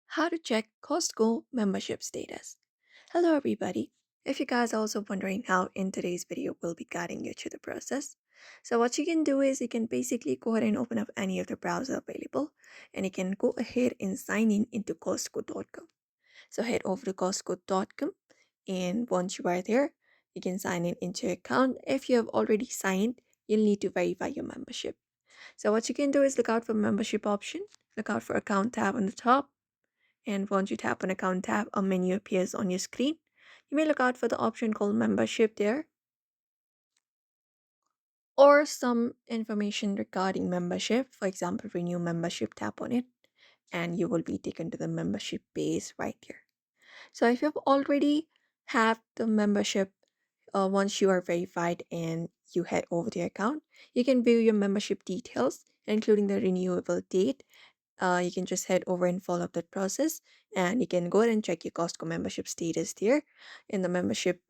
How to check Costco membership status. Hello, everybody. If you guys are also wondering how in today's video we'll be guiding you through the process. So what you can do is you can basically go ahead and open up any of the browser available and you can go ahead and sign in into Costco.com. So head over to Costco.com and once you are there, you can sign in into your account. If you have already signed, you'll need to verify your membership. So what you can do is look out for membership option, look out for account tab on the top, and once you tap on account tab, a menu appears on your screen. You may look out for the option called membership there or some information regarding membership. For example, renew membership, tap on it and you will be taken to the membership page right here. So if you've already have the membership, once you are verified and you head over to your account, you can view your membership details, including the renewable date. You can just head over and follow up that process and you can go ahead and check your Costco membership status there. In the membership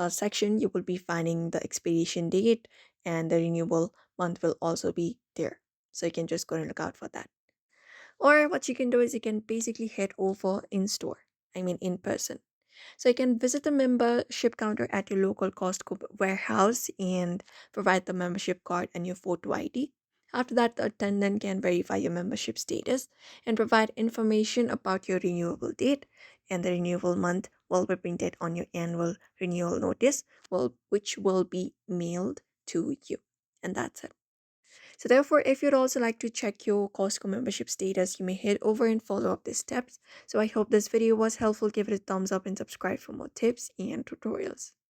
section, you will be finding the expiration date and the renewable month will also be there. So you can just go and look out for that. Or what you can do is you can basically head over in store, I mean in person. So you can visit the membership counter at your local Costco warehouse and provide the membership card and your photo ID. After that, the attendant can verify your membership status and provide information about your renewable date, and the renewal month will be printed on your annual renewal notice, which will be mailed to you. And that's it. So therefore, if you'd also like to check your Costco membership status, you may head over and follow up these steps. So I hope this video was helpful. Give it a thumbs up and subscribe for more tips and tutorials.